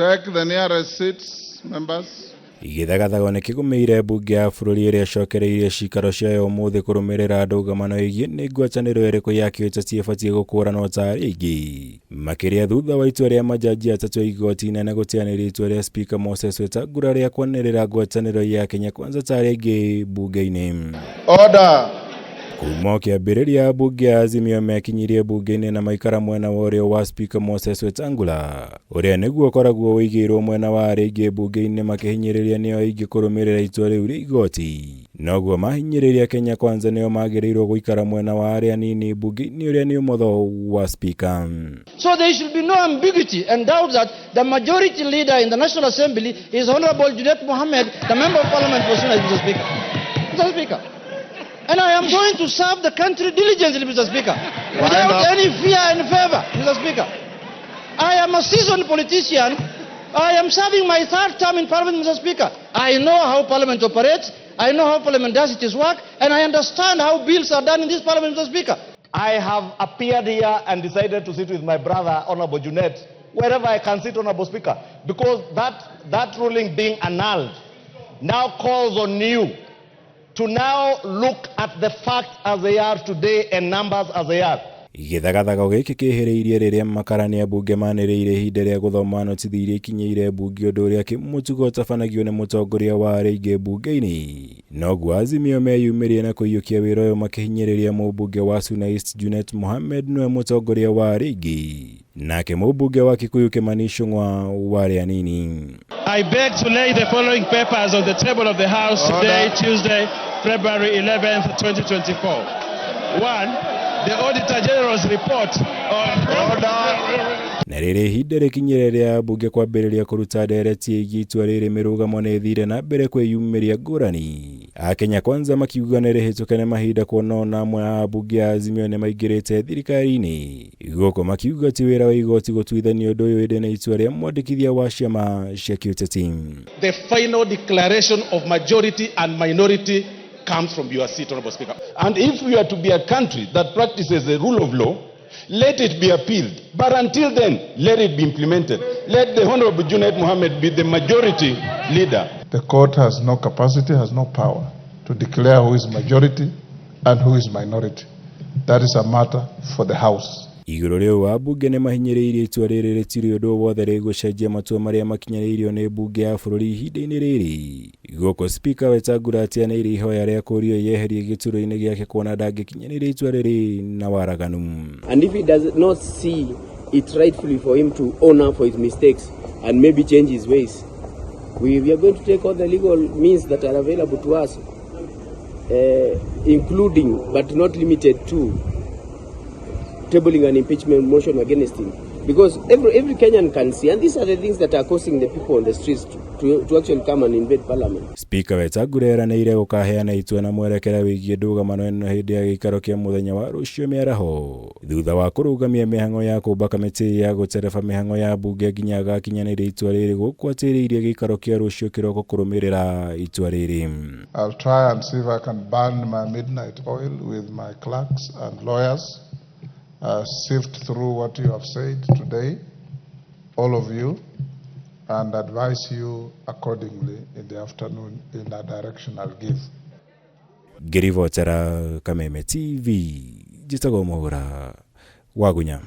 Take the nearest seats, members. Igithagathago nĩ kĩgũmĩire mbunge ya bũrũri ĩrĩa cokereirie cikaro ciayo ũmũthĩ kũrũmĩrĩra Ndugamano ĩgiĩ nĩ ngwatanĩro ĩrĩkũ ya kĩũteti ĩbatiĩ gũkũranwo tarĩ ingĩ. Makĩria thutha wa itua rĩa majaji atatũ a igoti inene gũteanĩria itua rĩa Spika Moses Wetangula rĩa kwanĩrĩra ngwatanĩro ya Kenya Kwanza tarĩ ingĩ mbunge-ini. Order. Kuma kĩambĩrĩria mbunge ya Azimio mekinyirie mbunge-ini na maikara mwena wa ũrĩo wa Spika Moses Wetangula, ũrĩa nĩguo ũkoragwo ũigĩirwo mwena wa arĩa aingĩ mbunge-ini makĩhinyĩrĩria nĩo aingĩ kũrũmĩrĩra itua rĩu rĩa igoti. Noguo mahinyĩrĩria Kenya Kwanza nĩo magĩrĩirwo gũikara mwena wa arĩa anini mbunge-ini ũrĩa nĩ ũmotho wa Spika. So there should be no ambiguity and doubt that the majority leader in the National Assembly is Honorable Junet Mohammed, the Member of Parliament for Suna, Mr. Speaker. Mr. Speaker. And I am going to serve the country diligently, Mr. Speaker, without any fear and favor, Mr. Speaker. I am a seasoned politician. I am serving my third term in Parliament, Mr. Speaker. I know how Parliament operates. I know how Parliament does its work. And I understand how bills are done in this Parliament, Mr. Speaker. I have appeared here and decided to sit with my brother, Honorable Junet, wherever I can sit, Honorable Speaker, because that ruling being annulled now calls on you to now look at the facts as they are today and numbers as they are. Igithagathago gĩkĩ kĩhĩrĩirie rĩrĩa makarania mbunge manĩrĩire ihinda rĩa gũthoma notithi iria ikinyĩire mbunge ũndũ ũrĩa kĩmũtugo ũtabanagio nĩ mũtongoria wa arĩa aingĩ mbunge-ini. Noguo Azimio meyumĩrie na kũiyũkia wĩra ũyũ makĩhinyĩrĩria mũmbunge wa Suna East Junet Mohammed nĩwe mũtongoria wa arĩa aingĩ, nake mũmbunge wa Kikuyu Kimani Ichung'wa wa arĩa anini. I beg to lay the following papers on the table of the House today, Tuesday, February 11th, 2024. 1. The Auditor General's report on na rĩrĩ ihinda rĩkinyire rĩa mbunge kwambĩrĩria kũruta ndereti ĩgiĩ itua rĩrĩ mĩrũgamo nĩ ĩthire na mbere kwĩyumĩria ngũrani. Kenya Kwanza makiuga nĩ rĩhĩtũke mahinda kuona ona amwe a mbunge ya Azimio nĩ maingĩrĩte thirikari-inĩ. Gũkũ makiuga ti wĩra wa igoti gũtuithania ũndũ ũyũ ĩndĩ na itua rĩa mwandĩkithia wa ciama cia kĩũteti. The final declaration of majority and minority comes from your seat, Honorable Speaker. And if we are to be a country that practices the rule of law, let it be appealed. But until then, let it be implemented. Let the Honorable Junet Mohammed be the majority leader. The court has no capacity, has no power to declare who is majority and who is minority. That is a matter for the House. Igũrũ rĩu wa mbunge nĩ mahinyĩrĩirie itua rĩrĩ rĩtirĩ ũndũ wothe rĩgũcenjia matua marĩa makinyanĩirio nĩ mbunge ya bũrũri ihinda-inĩ rĩrĩ. Gũkũ Spika Wetangula atianĩirie ihoya rĩa kũũrio yeherie gĩturwa-inĩ gĩake kuona ndangĩkinyanĩria itua rĩrĩ na waraganu. And if he does not see it rightfully for him to own up for his mistakes and maybe change his ways, we are going to take all the legal means that are available to us, including but not limited to tabling an impeachment motion against him, because every Kenyan can see, and these are the things that are causing the people on the streets to actually come and invade Parliament. Spika Wetangula eranĩire gũkaheana itua na mwerekera wĩgiĩ Ndugamano ĩno hĩndĩ ya gĩikaro kĩa muthenya wa rucio mĩaraho, thutha wa kũrũgamia mĩhang'o ya kũmba kamĩtĩ ya gũtereba mĩhang'o ya mbunge nginya agakinyanĩria itua rĩrĩ gũkũ atĩrĩirie gĩikaro kĩa rucio kĩroko kũrũmĩrĩra itua rĩrĩ. I'll try and see if I can burn my midnight oil with my clerks and lawyers. Sift through what you have said today, all of you, and advise you accordingly in the afternoon in that direction I'll give. Ngĩribotera Kameme TV, njĩtagwo Mwaũra wa Gunya.